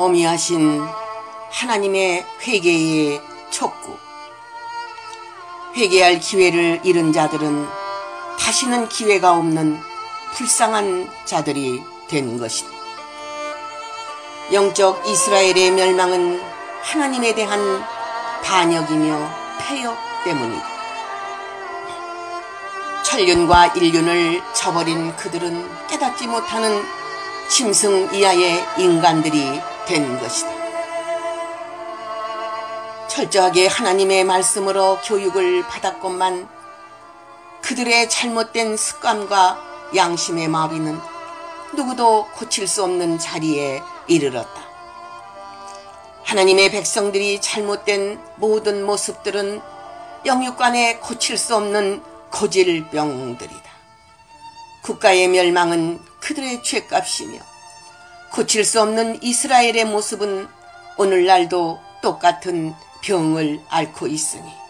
어미하신 하나님의 회개의 촉구. 회개할 기회를 잃은 자들은 다시는 기회가 없는 불쌍한 자들이 된 것이다. 영적 이스라엘의 멸망은 하나님에 대한 반역이며 폐역 때문이다. 천륜과 인륜을 저버린 그들은 깨닫지 못하는 짐승 이하의 인간들이 된 것이다. 철저하게 하나님의 말씀으로 교육을 받았건만 그들의 잘못된 습관과 양심의 마비는 누구도 고칠 수 없는 자리에 이르렀다. 하나님의 백성들이 잘못된 모든 모습들은 영육간에 고칠 수 없는 고질병들이다. 국가의 멸망은 그들의 죄값이며 고칠 수 없는 이스라엘의 모습은 오늘날도 똑같은 병을 앓고 있으니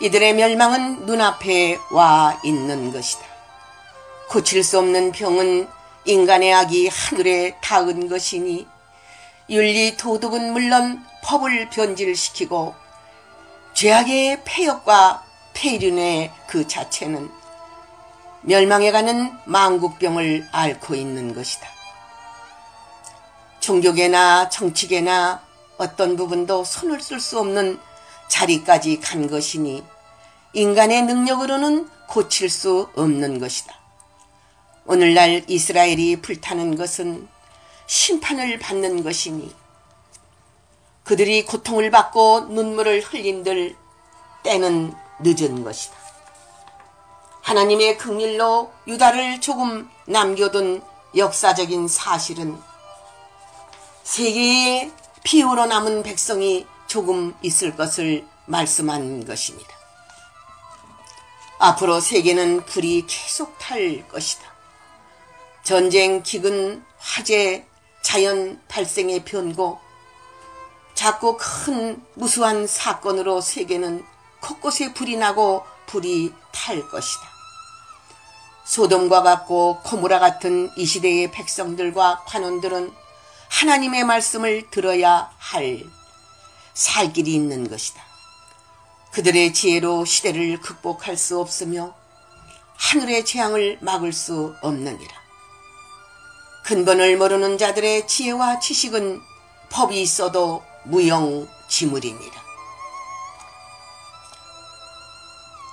이들의 멸망은 눈앞에 와 있는 것이다. 고칠 수 없는 병은 인간의 악이 하늘에 닿은 것이니 윤리 도덕은 물론 법을 변질시키고 죄악의 폐역과 폐륜의 그 자체는 멸망해가는 망국병을 앓고 있는 것이다. 종교계나 정치계나 어떤 부분도 손을 쓸 수 없는 자리까지 간 것이니 인간의 능력으로는 고칠 수 없는 것이다. 오늘날 이스라엘이 불타는 것은 심판을 받는 것이니 그들이 고통을 받고 눈물을 흘린들 때는 늦은 것이다. 하나님의 긍휼로 유다를 조금 남겨둔 역사적인 사실은 세계에 피오로 남은 백성이 조금 있을 것을 말씀한 것입니다. 앞으로 세계는 불이 계속 탈 것이다. 전쟁, 기근, 화재, 자연 발생의 변고, 작고 큰 무수한 사건으로 세계는 곳곳에 불이 나고 불이 탈 것이다. 소돔과 같고 고모라 같은 이 시대의 백성들과 관원들은 하나님의 말씀을 들어야 할 살 길이 있는 것이다. 그들의 지혜로 시대를 극복할 수 없으며 하늘의 재앙을 막을 수 없느니라. 근본을 모르는 자들의 지혜와 지식은 법이 있어도 무용지물이니라.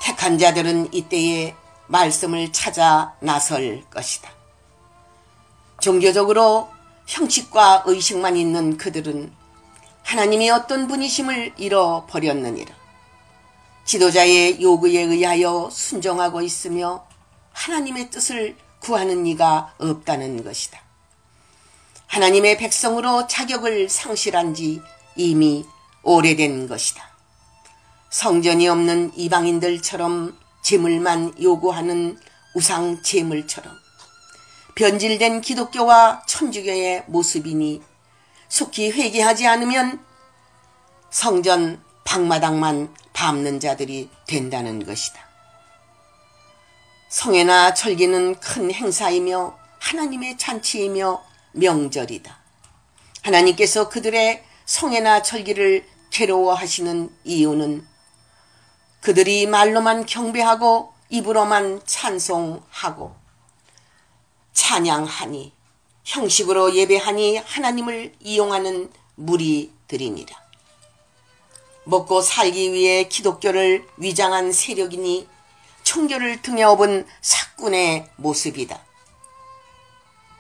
택한 자들은 이때에 말씀을 찾아 나설 것이다. 종교적으로 형식과 의식만 있는 그들은 하나님이 어떤 분이심을 잃어버렸느니라. 지도자의 요구에 의하여 순종하고 있으며 하나님의 뜻을 구하는 이가 없다는 것이다. 하나님의 백성으로 자격을 상실한 지 이미 오래된 것이다. 성전이 없는 이방인들처럼 제물만 요구하는 우상 제물처럼 변질된 기독교와 천주교의 모습이니 속히 회개하지 않으면 성전 방마당만 밟는 자들이 된다는 것이다. 성회나 절기는 큰 행사이며 하나님의 잔치이며 명절이다. 하나님께서 그들의 성회나 절기를 괴로워하시는 이유는 그들이 말로만 경배하고 입으로만 찬송하고 찬양하니 형식으로 예배하니 하나님을 이용하는 무리들이니라. 먹고 살기 위해 기독교를 위장한 세력이니 총교를 등에 업은 사꾼의 모습이다.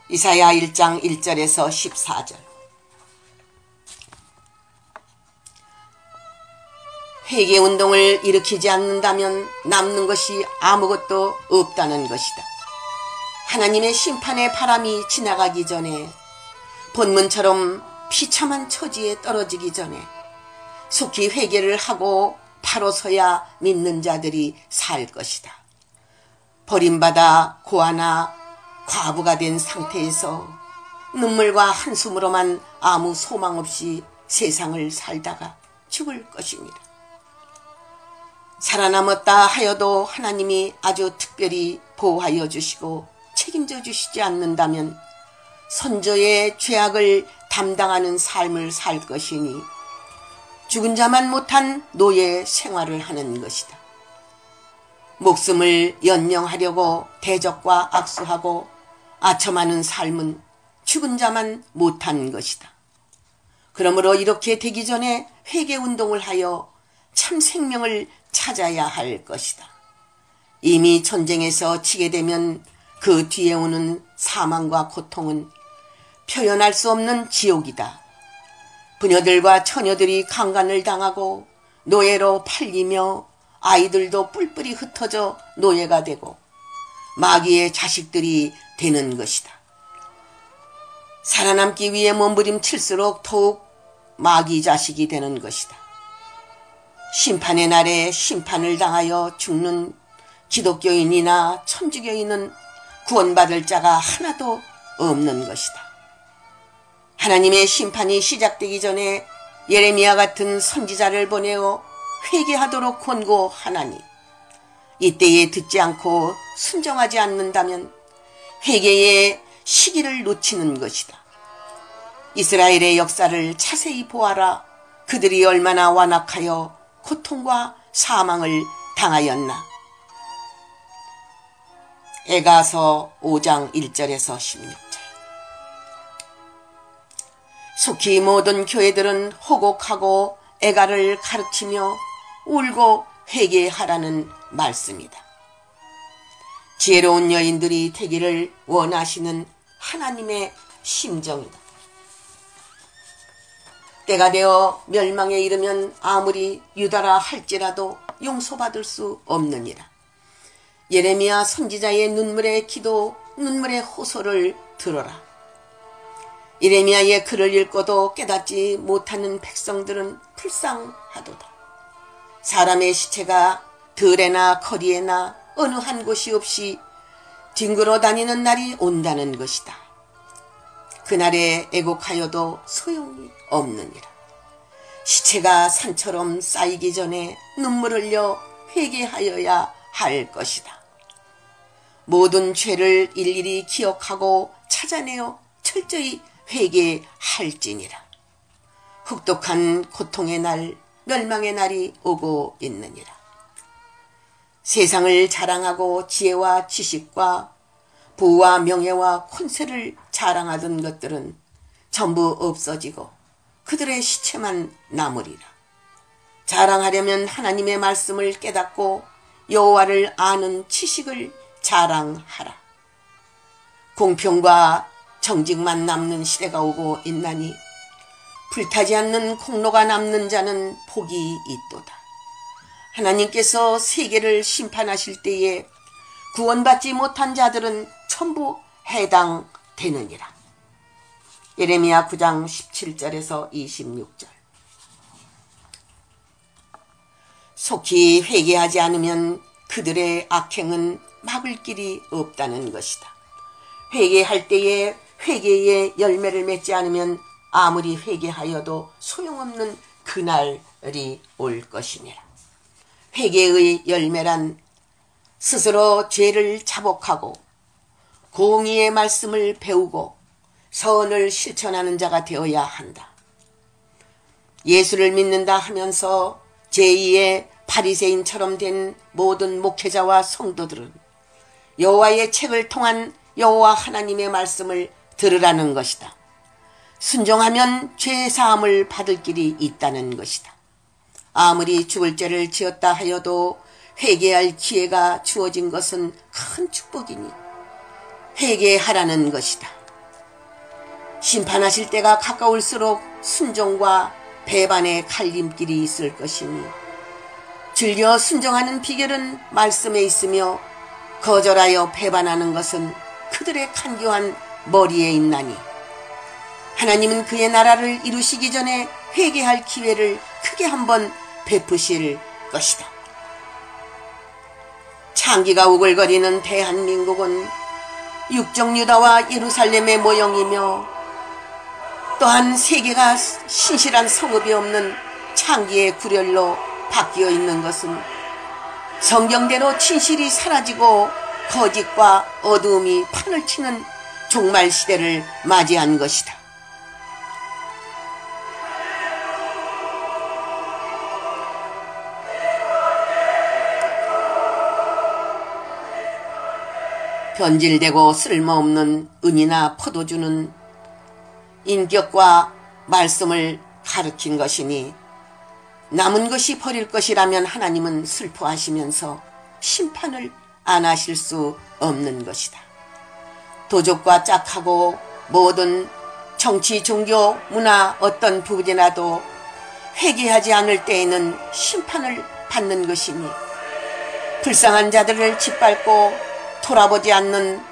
이사야 1장 1절에서 14절. 회개운동을 일으키지 않는다면 남는 것이 아무것도 없다는 것이다. 하나님의 심판의 바람이 지나가기 전에 본문처럼 비참한 처지에 떨어지기 전에 속히 회개를 하고 바로 서야 믿는 자들이 살 것이다. 버림받아 고아나 과부가 된 상태에서 눈물과 한숨으로만 아무 소망 없이 세상을 살다가 죽을 것입니다. 살아남았다 하여도 하나님이 아주 특별히 보호하여 주시고 책임져 주시지 않는다면 선조의 죄악을 담당하는 삶을 살 것이니 죽은 자만 못한 노예 생활을 하는 것이다. 목숨을 연명하려고 대적과 악수하고 아첨하는 삶은 죽은 자만 못한 것이다. 그러므로 이렇게 되기 전에 회개운동을 하여 참 생명을 찾아야 할 것이다. 이미 전쟁에서 지게 되면 그 뒤에 오는 사망과 고통은 표현할 수 없는 지옥이다. 부녀들과 처녀들이 강간을 당하고 노예로 팔리며 아이들도 뿔뿔이 흩어져 노예가 되고 마귀의 자식들이 되는 것이다. 살아남기 위해 몸부림칠수록 더욱 마귀 자식이 되는 것이다. 심판의 날에 심판을 당하여 죽는 기독교인이나 천주교인은 구원받을 자가 하나도 없는 것이다. 하나님의 심판이 시작되기 전에 예레미야 같은 선지자를 보내어 회개하도록 권고하나니 이때에 듣지 않고 순종하지 않는다면 회개의 시기를 놓치는 것이다. 이스라엘의 역사를 자세히 보아라. 그들이 얼마나 완악하여 고통과 사망을 당하였나. 에가서 5장 1절에서 16절. 속히 모든 교회들은 호곡하고 에가를 가르치며 울고 회개하라는 말씀이다. 지혜로운 여인들이 되기를 원하시는 하나님의 심정이다. 때가 되어 멸망에 이르면 아무리 유다라 할지라도 용서받을 수 없느니라. 예레미야 선지자의 눈물의 기도, 눈물의 호소를 들어라. 예레미야의 글을 읽고도 깨닫지 못하는 백성들은 불쌍하도다. 사람의 시체가 들에나 거리에나 어느 한 곳이 없이 뒹굴어 다니는 날이 온다는 것이다. 그날에 애곡하여도 소용이 없느니라. 시체가 산처럼 쌓이기 전에 눈물 흘려 회개하여야 할 것이다. 모든 죄를 일일이 기억하고 찾아내어 철저히 회개할지니라. 혹독한 고통의 날, 멸망의 날이 오고 있느니라. 세상을 자랑하고 지혜와 지식과 부와 명예와 권세를 자랑하던 것들은 전부 없어지고 그들의 시체만 남으리라. 자랑하려면 하나님의 말씀을 깨닫고 여호와를 아는 지식을 자랑하라. 공평과 정직만 남는 시대가 오고 있나니 불타지 않는 공로가 남는 자는 복이 있도다. 하나님께서 세계를 심판하실 때에 구원받지 못한 자들은 전부 해당되느니라. 예레미야 9장 17절에서 26절. 속히 회개하지 않으면 그들의 악행은 막을 길이 없다는 것이다. 회개할 때에 회개의 열매를 맺지 않으면 아무리 회개하여도 소용없는 그날이 올 것이니라. 회개의 열매란 스스로 죄를 자복하고 공의의 말씀을 배우고 선을 실천하는 자가 되어야 한다. 예수를 믿는다 하면서 제2의 바리새인처럼 된 모든 목회자와 성도들은 여호와의 책을 통한 여호와 하나님의 말씀을 들으라는 것이다. 순종하면 죄 사함을 받을 길이 있다는 것이다. 아무리 죽을 죄를 지었다 하여도 회개할 기회가 주어진 것은 큰 축복이니 회개하라는 것이다. 심판하실 때가 가까울수록 순종과 배반의 갈림길이 있을 것이니 즐겨 순종하는 비결은 말씀에 있으며 거절하여 배반하는 것은 그들의 간교한 머리에 있나니 하나님은 그의 나라를 이루시기 전에 회개할 기회를 크게 한번 베푸실 것이다. 창기가 우글거리는 대한민국은 육정유다와 예루살렘의 모형이며 또한 세계가 신실한 성읍이 없는 창기의 구렬로 바뀌어 있는 것은 성경대로 진실이 사라지고 거짓과 어두움이 판을 치는 종말 시대를 맞이한 것이다. 변질되고 쓸모없는 은이나 포도주는 인격과 말씀을 가르친 것이니 남은 것이 버릴 것이라면 하나님은 슬퍼하시면서 심판을 안 하실 수 없는 것이다. 도적과 짝하고 모든 정치, 종교, 문화 어떤 부분이라도 회개하지 않을 때에는 심판을 받는 것이니 불쌍한 자들을 짓밟고 돌아보지 않는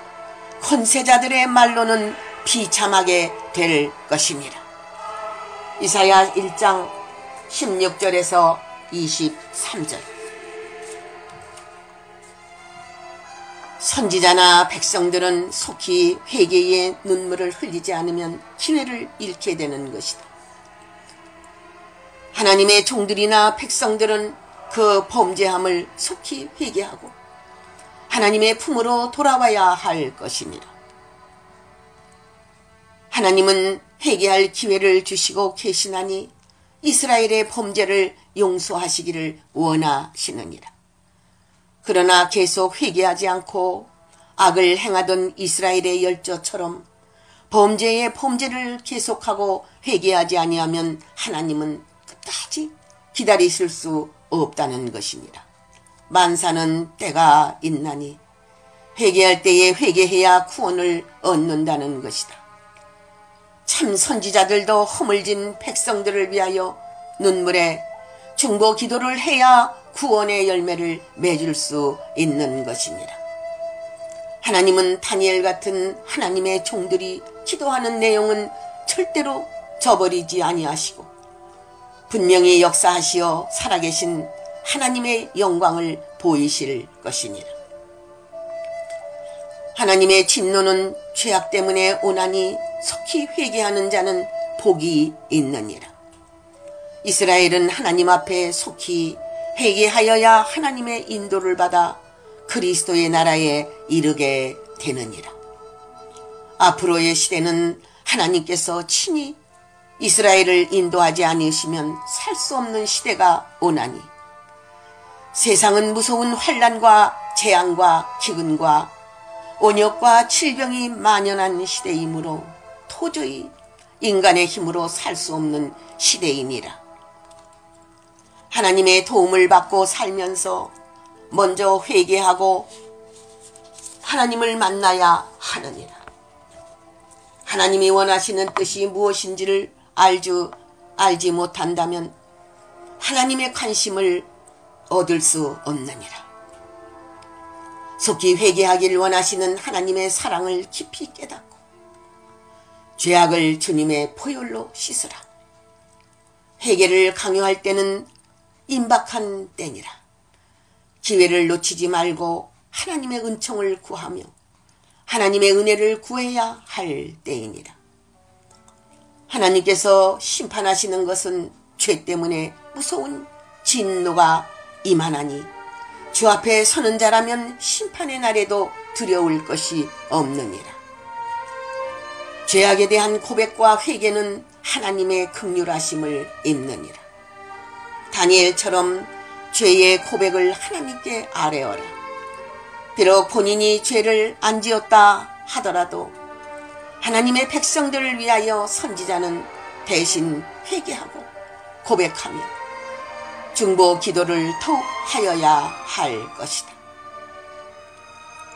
권세자들의 말로는 비참하게 될 것입니다. 이사야 1장 16절에서 23절. 선지자나 백성들은 속히 회개의 눈물을 흘리지 않으면 기회를 잃게 되는 것이다. 하나님의 종들이나 백성들은 그 범죄함을 속히 회개하고 하나님의 품으로 돌아와야 할 것입니다. 하나님은 회개할 기회를 주시고 계시나니 이스라엘의 범죄를 용서하시기를 원하시느니라. 그러나 계속 회개하지 않고 악을 행하던 이스라엘의 열조처럼 범죄의 범죄를 계속하고 회개하지 아니하면 하나님은 끝까지 기다리실 수 없다는 것입니다. 만사는 때가 있나니 회개할 때에 회개해야 구원을 얻는다는 것이다. 참 선지자들도 허물진 백성들을 위하여 눈물에 중보 기도를 해야 구원의 열매를 맺을 수 있는 것입니다. 하나님은 다니엘 같은 하나님의 종들이 기도하는 내용은 절대로 저버리지 아니하시고 분명히 역사하시어 살아계신 하나님의 영광을 보이실 것입니다. 하나님의 진노는 죄악 때문에 오나니 속히 회개하는 자는 복이 있느니라. 이스라엘은 하나님 앞에 속히 회개하여야 하나님의 인도를 받아 그리스도의 나라에 이르게 되느니라. 앞으로의 시대는 하나님께서 친히 이스라엘을 인도하지 않으시면 살 수 없는 시대가 오나니 세상은 무서운 환난과 재앙과 기근과 온역과 질병이 만연한 시대이므로 도저히 인간의 힘으로 살 수 없는 시대이니라. 하나님의 도움을 받고 살면서 먼저 회개하고 하나님을 만나야 하느니라. 하나님이 원하시는 뜻이 무엇인지를 알지 못한다면 하나님의 관심을 얻을 수 없느니라. 속히 회개하기를 원하시는 하나님의 사랑을 깊이 깨닫고 죄악을 주님의 보혈로 씻으라. 회개를 강요할 때는 임박한 때니라. 기회를 놓치지 말고 하나님의 은총을 구하며 하나님의 은혜를 구해야 할 때이니라. 하나님께서 심판하시는 것은 죄 때문에 무서운 진노가 임하나니 주 앞에 서는 자라면 심판의 날에도 두려울 것이 없느니라. 죄악에 대한 고백과 회개는 하나님의 긍휼하심을 입느니라. 다니엘처럼 죄의 고백을 하나님께 아뢰어라. 비록 본인이 죄를 안 지었다 하더라도 하나님의 백성들을 위하여 선지자는 대신 회개하고 고백하며 중보 기도를 더욱 하여야 할 것이다.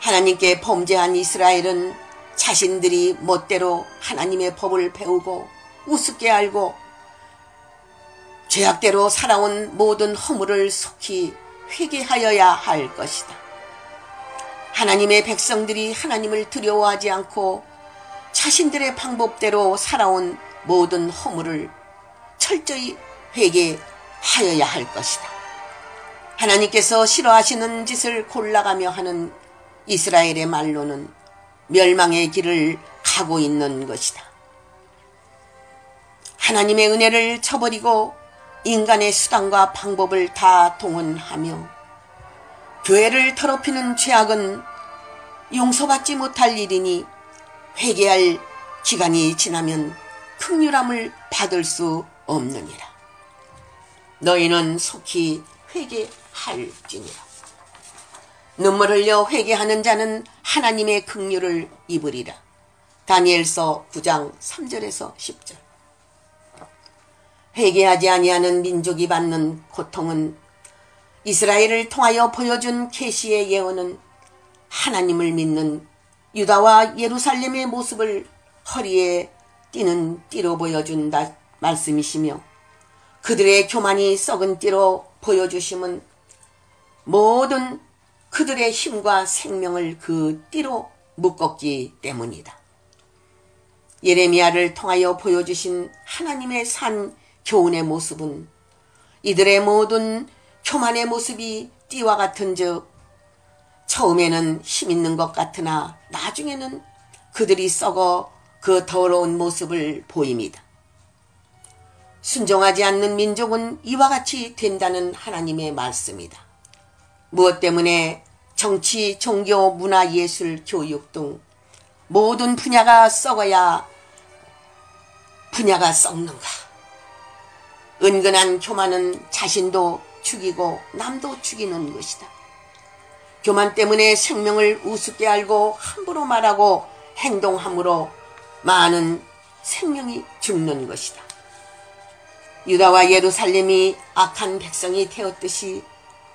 하나님께 범죄한 이스라엘은 자신들이 멋대로 하나님의 법을 배우고 우습게 알고 죄악대로 살아온 모든 허물을 속히 회개하여야 할 것이다. 하나님의 백성들이 하나님을 두려워하지 않고 자신들의 방법대로 살아온 모든 허물을 철저히 회개하여야 할 것이다. 하나님께서 싫어하시는 짓을 골라가며 하는 이스라엘의 말로는 멸망의 길을 가고 있는 것이다. 하나님의 은혜를 저버리고 인간의 수단과 방법을 다 동원하며 교회를 더럽히는 죄악은 용서받지 못할 일이니 회개할 기간이 지나면 긍휼함을 받을 수 없느니라. 너희는 속히 회개할지니라. 눈물 흘려 회개하는 자는 하나님의 긍휼을 입으리라. 다니엘서 9장 3절에서 10절. 회개하지 아니하는 민족이 받는 고통은 이스라엘을 통하여 보여준 계시의 예언은 하나님을 믿는 유다와 예루살렘의 모습을 허리에 띠는 띠로 보여준 말씀이시며, 그들의 교만이 썩은 띠로 보여주심은 모든 그들의 힘과 생명을 그 띠로 묶었기 때문이다. 예레미야를 통하여 보여주신 하나님의 산 교훈의 모습은 이들의 모든 교만의 모습이 띠와 같은즉 처음에는 힘있는 것 같으나 나중에는 그들이 썩어 그 더러운 모습을 보입니다. 순종하지 않는 민족은 이와 같이 된다는 하나님의 말씀이다. 무엇 때문에 정치, 종교, 문화, 예술, 교육 등 모든 분야가 썩어야 분야가 썩는가? 은근한 교만은 자신도 죽이고 남도 죽이는 것이다. 교만 때문에 생명을 우습게 알고 함부로 말하고 행동함으로 많은 생명이 죽는 것이다. 유다와 예루살렘이 악한 백성이 되었듯이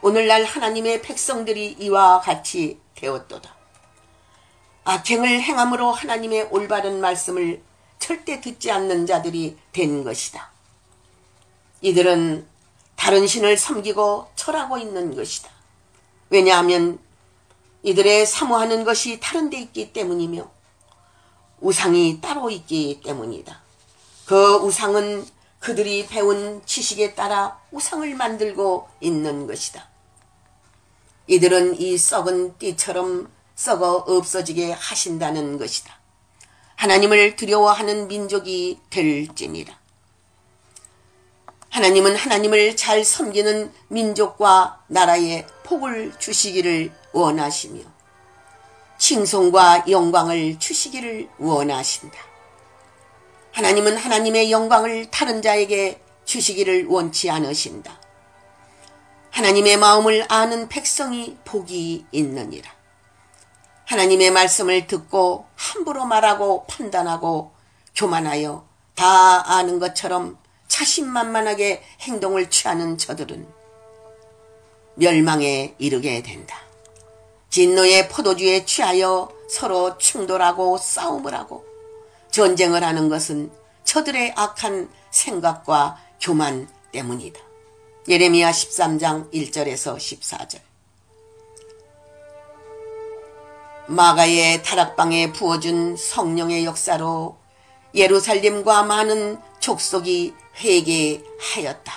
오늘날 하나님의 백성들이 이와 같이 되었도다. 악행을 행함으로 하나님의 올바른 말씀을 절대 듣지 않는 자들이 된 것이다. 이들은 다른 신을 섬기고 절하고 있는 것이다. 왜냐하면 이들의 사모하는 것이 다른 데 있기 때문이며 우상이 따로 있기 때문이다. 그 우상은 그들이 배운 지식에 따라 우상을 만들고 있는 것이다. 이들은 이 썩은 띠처럼 썩어 없어지게 하신다는 것이다. 하나님을 두려워하는 민족이 될지니라. 하나님은 하나님을 잘 섬기는 민족과 나라에 복을 주시기를 원하시며 칭송과 영광을 주시기를 원하신다. 하나님은 하나님의 영광을 다른 자에게 주시기를 원치 않으신다. 하나님의 마음을 아는 백성이 복이 있느니라. 하나님의 말씀을 듣고 함부로 말하고 판단하고 교만하여 다 아는 것처럼 자신만만하게 행동을 취하는 저들은 멸망에 이르게 된다. 진노의 포도주에 취하여 서로 충돌하고 싸움을 하고 전쟁을 하는 것은 저들의 악한 생각과 교만 때문이다. 예레미야 13장 1절에서 14절. 마가의 다락방에 부어준 성령의 역사로 예루살렘과 많은 족속이 회개하였다.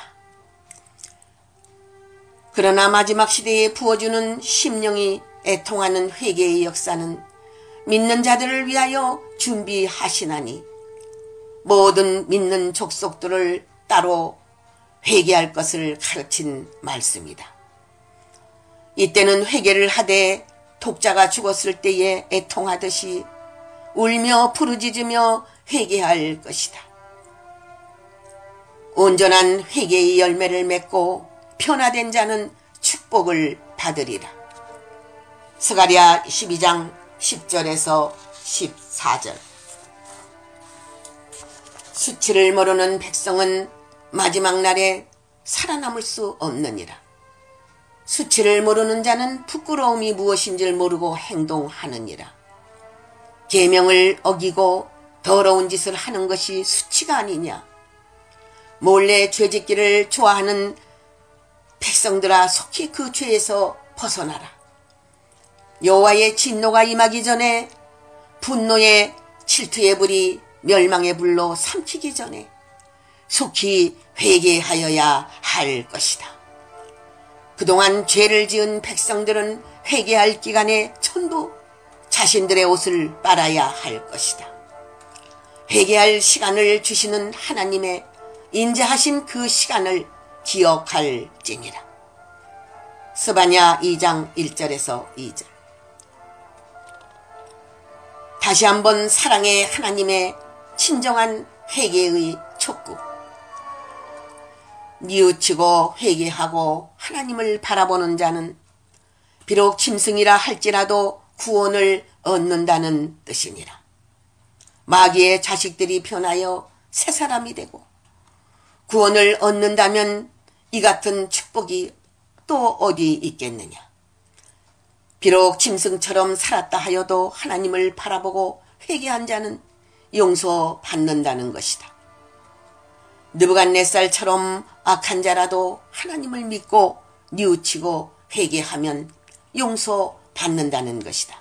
그러나 마지막 시대에 부어주는 심령이 애통하는 회개의 역사는 믿는 자들을 위하여 준비하시나니 모든 믿는 족속들을 따로 회개할 것을 가르친 말씀이다. 이때는 회개를 하되 독자가 죽었을 때에 애통하듯이 울며 부르짖으며 회개할 것이다. 온전한 회개의 열매를 맺고 변화된 자는 축복을 받으리라. 스가랴 12장 10절에서 14절. 수치를 모르는 백성은 마지막 날에 살아남을 수 없느니라. 수치를 모르는 자는 부끄러움이 무엇인지를 모르고 행동하느니라. 계명을 어기고 더러운 짓을 하는 것이 수치가 아니냐. 몰래 죄짓기를 좋아하는 백성들아, 속히 그 죄에서 벗어나라. 여호와의 진노가 임하기 전에, 분노의 질투의 불이 멸망의 불로 삼키기 전에 속히 회개하여야 할 것이다. 그동안 죄를 지은 백성들은 회개할 기간에 전부 자신들의 옷을 빨아야 할 것이다. 회개할 시간을 주시는 하나님의 인자하신 그 시간을 기억할지니라. 스바냐 2장 1절에서 2절. 다시 한번 사랑의 하나님의 진정한 회개의 촉구. 뉘우치고 회개하고 하나님을 바라보는 자는 비록 짐승이라 할지라도 구원을 얻는다는 뜻이니라. 마귀의 자식들이 변하여 새 사람이 되고 구원을 얻는다면 이 같은 축복이 또 어디 있겠느냐. 비록 짐승처럼 살았다 하여도 하나님을 바라보고 회개한 자는 용서받는다는 것이다. 느부갓네살처럼 악한 자라도 하나님을 믿고 뉘우치고 회개하면 용서받는다는 것이다.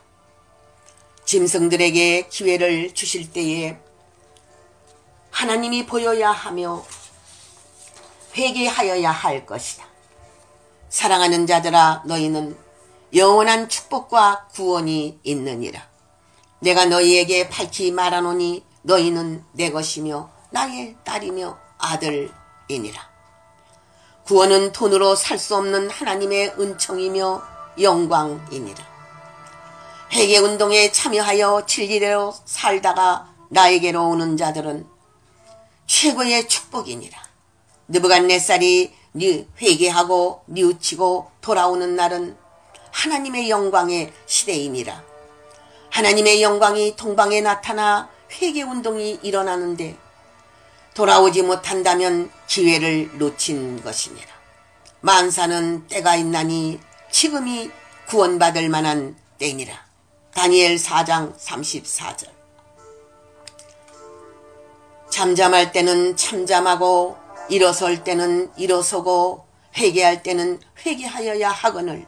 짐승들에게 기회를 주실 때에 하나님이 보여야 하며 회개하여야 할 것이다. 사랑하는 자들아, 너희는 영원한 축복과 구원이 있느니라. 내가 너희에게 밝히 말하노니 너희는 내 것이며 나의 딸이며 아들이니라. 구원은 돈으로 살 수 없는 하나님의 은총이며 영광이니라. 회개운동에 참여하여 진리대로 살다가 나에게로 오는 자들은 최고의 축복이니라. 느부갓네살이 회개하고 뉘우치고 돌아오는 날은 하나님의 영광의 시대이니라. 하나님의 영광이 동방에 나타나 회개운동이 일어나는데 돌아오지 못한다면 기회를 놓친 것이니라. 만사는 때가 있나니 지금이 구원받을 만한 때이니라. 다니엘 4장 34절. 잠잠할 때는 잠잠하고 일어설 때는 일어서고 회개할 때는 회개하여야 하거늘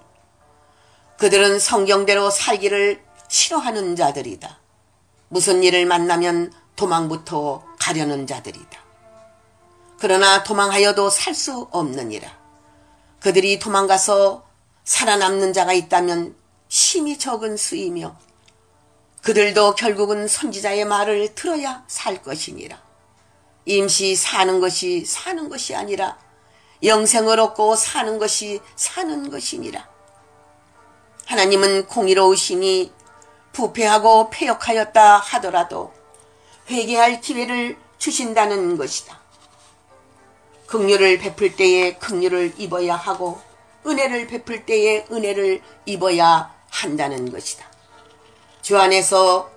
그들은 성경대로 살기를 싫어하는 자들이다. 무슨 일을 만나면 도망부터 가려는 자들이다. 그러나 도망하여도 살 수 없느니라. 그들이 도망가서 살아남는 자가 있다면 심히 적은 수이며 그들도 결국은 선지자의 말을 들어야 살 것이니라. 임시 사는 것이 아니라 영생을 얻고 사는 것이 사는 것이니라. 하나님은 공의로우시니 부패하고 패역하였다 하더라도 회개할 기회를 주신다는 것이다. 긍휼을 베풀 때에 긍휼을 입어야 하고 은혜를 베풀 때에 은혜를 입어야 한다는 것이다. 주 안으로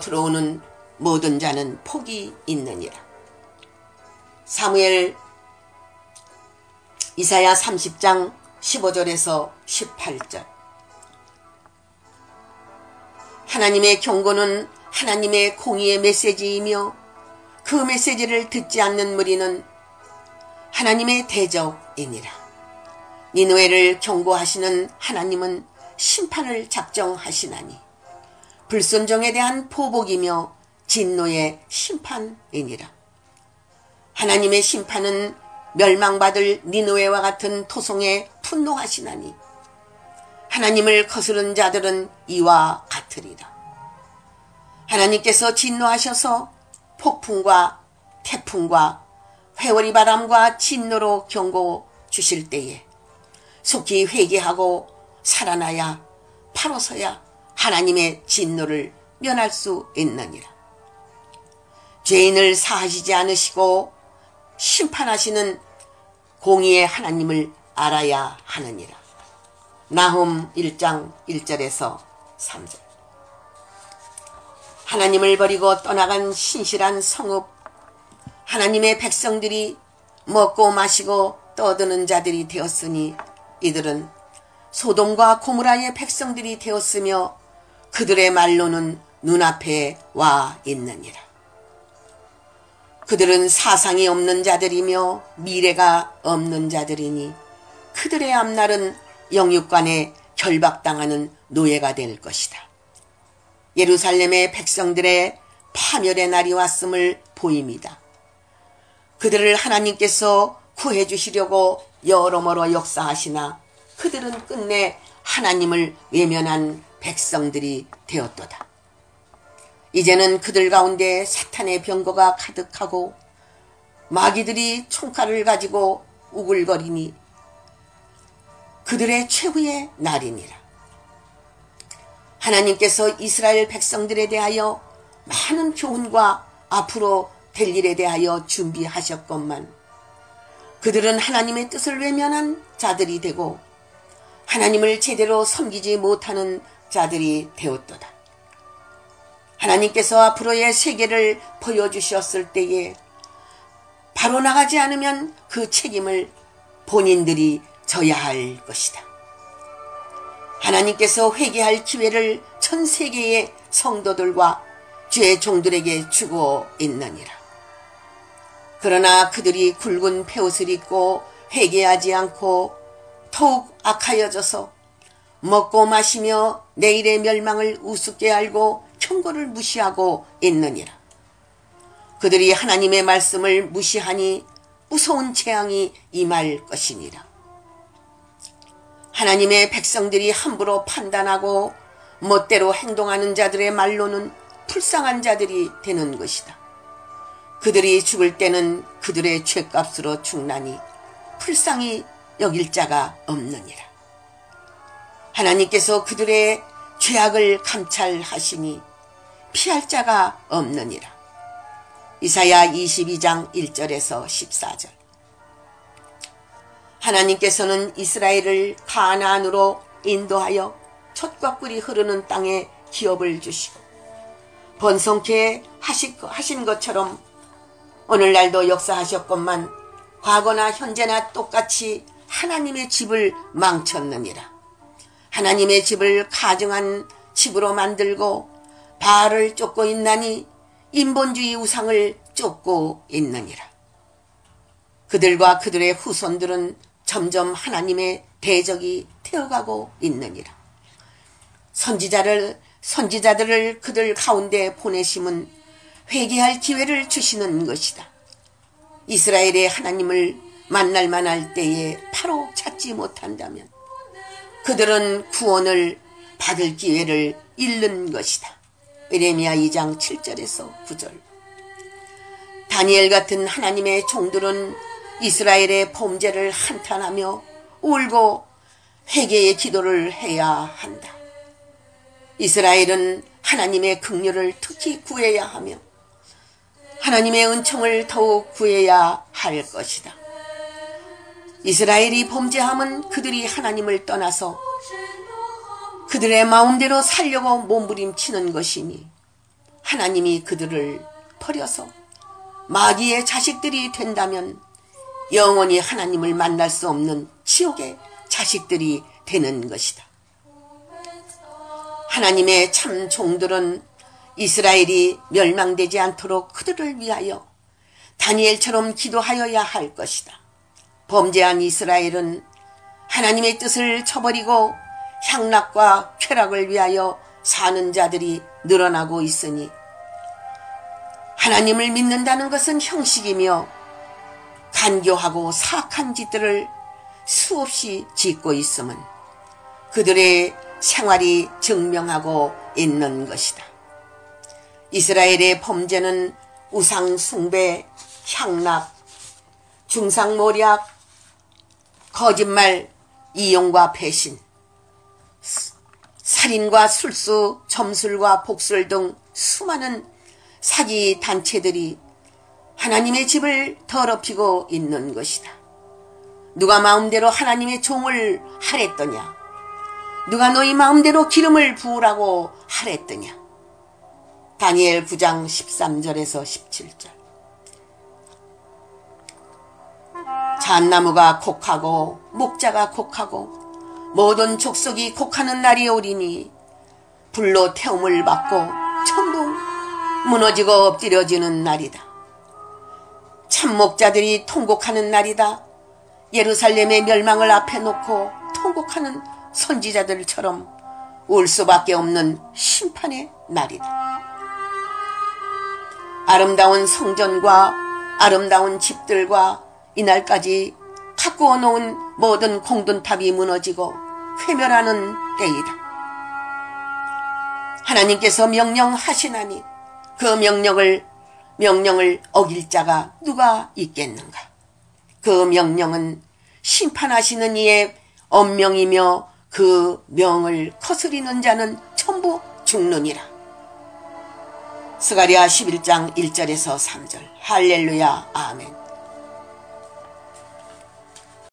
들어오는 모든 자는 복이 있느니라. 이사야 30장 15절에서 18절. 하나님의 경고는 하나님의 공의의 메시지이며 그 메시지를 듣지 않는 무리는 하나님의 대적이니라. 니느웨를 경고하시는 하나님은 심판을 작정하시나니 불순종에 대한 보복이며 진노의 심판이니라. 하나님의 심판은 멸망받을 니느웨와 같은 토성에 분노하시나니 하나님을 거스른 자들은 이와 같으리라. 하나님께서 진노하셔서 폭풍과 태풍과 회오리 바람과 진노로 경고 주실 때에 속히 회개하고 살아나야 바로서야 하나님의 진노를 면할 수 있느니라. 죄인을 사하시지 않으시고 심판하시는 공의의 하나님을 알아야 하느니라. 나훔 1장 1절에서 3절. 하나님을 버리고 떠나간 신실한 성읍, 하나님의 백성들이 먹고 마시고 떠드는 자들이 되었으니 이들은 소돔과 고모라의 백성들이 되었으며 그들의 말로는 눈앞에 와 있느니라. 그들은 사상이 없는 자들이며 미래가 없는 자들이니 그들의 앞날은 영육간에 결박당하는 노예가 될 것이다. 예루살렘의 백성들의 파멸의 날이 왔음을 보입니다. 그들을 하나님께서 구해 주시려고 여러모로 역사하시나 그들은 끝내 하나님을 외면한 백성들이 되었도다. 이제는 그들 가운데 사탄의 병거가 가득하고 마귀들이 총칼을 가지고 우글거리니 그들의 최후의 날이니라. 하나님께서 이스라엘 백성들에 대하여 많은 교훈과 앞으로 될 일에 대하여 준비하셨건만 그들은 하나님의 뜻을 외면한 자들이 되고 하나님을 제대로 섬기지 못하는 자들이 되었도다. 하나님께서 앞으로의 세계를 보여주셨을 때에 바로 나가지 않으면 그 책임을 본인들이 져야 할 것이다. 하나님께서 회개할 기회를 전 세계의 성도들과 주의 종들에게 주고 있느니라. 그러나 그들이 굵은 베옷을 입고 회개하지 않고 더욱 악하여져서 먹고 마시며 내일의 멸망을 우습게 알고 경고를 무시하고 있느니라. 그들이 하나님의 말씀을 무시하니 무서운 재앙이 임할 것이니라. 하나님의 백성들이 함부로 판단하고 멋대로 행동하는 자들의 말로는 불쌍한 자들이 되는 것이다. 그들이 죽을 때는 그들의 죄값으로 죽나니 불쌍히 여길 자가 없느니라. 하나님께서 그들의 죄악을 감찰하시니 피할 자가 없느니라. 이사야 22장 1절에서 14절. 하나님께서는 이스라엘을 가나안으로 인도하여 젖과 꿀이 흐르는 땅에 기업을 주시고 번성케 하신 것처럼 오늘날도 역사하셨건만 과거나 현재나 똑같이 하나님의 집을 망쳤느니라. 하나님의 집을 가증한 집으로 만들고 바알을 쫓고 있나니 인본주의 우상을 쫓고 있느니라. 그들과 그들의 후손들은 점점 하나님의 대적이 되어가고 있느니라. 선지자들을 그들 가운데 보내심은 회개할 기회를 주시는 것이다. 이스라엘의 하나님을 만날 만할 때에 바로 찾지 못한다면 그들은 구원을 받을 기회를 잃는 것이다. 예레미야 2장 7절에서 9절. 다니엘 같은 하나님의 종들은 이스라엘의 범죄를 한탄하며 울고 회개의 기도를 해야 한다. 이스라엘은 하나님의 긍휼을 특히 구해야 하며 하나님의 은총을 더욱 구해야 할 것이다. 이스라엘이 범죄함은 그들이 하나님을 떠나서 그들의 마음대로 살려고 몸부림치는 것이니 하나님이 그들을 버려서 마귀의 자식들이 된다면 영원히 하나님을 만날 수 없는 지옥의 자식들이 되는 것이다. 하나님의 참 종들은 이스라엘이 멸망되지 않도록 그들을 위하여 다니엘처럼 기도하여야 할 것이다. 범죄한 이스라엘은 하나님의 뜻을 저버리고 향락과 쾌락을 위하여 사는 자들이 늘어나고 있으니 하나님을 믿는다는 것은 형식이며 간교하고 사악한 짓들을 수없이 짓고 있음은 그들의 생활이 증명하고 있는 것이다. 이스라엘의 범죄는 우상 숭배, 향락, 중상모략, 거짓말, 이용과 배신, 살인과 술수, 점술과 복술 등 수많은 사기 단체들이 하나님의 집을 더럽히고 있는 것이다. 누가 마음대로 하나님의 종을 하랬더냐? 누가 너희 마음대로 기름을 부으라고 하랬더냐? 다니엘 9장 13절에서 17절. 잣나무가 곡하고 목자가 곡하고 모든 족속이 곡하는 날이 오리니 불로 태움을 받고 전부 무너지고 엎드려지는 날이다. 참목자들이 통곡하는 날이다. 예루살렘의 멸망을 앞에 놓고 통곡하는 선지자들처럼 울 수밖에 없는 심판의 날이다. 아름다운 성전과 아름다운 집들과 이날까지 가꾸어 놓은 모든 공든탑이 무너지고 회멸하는 때이다. 하나님께서 명령하시나니 그 명령을 어길 자가 누가 있겠는가? 그 명령은 심판하시는 이의 엄명이며 그 명을 거스리는 자는 전부 죽느니라. 스가랴 11장 1절에서 3절. 할렐루야. 아멘.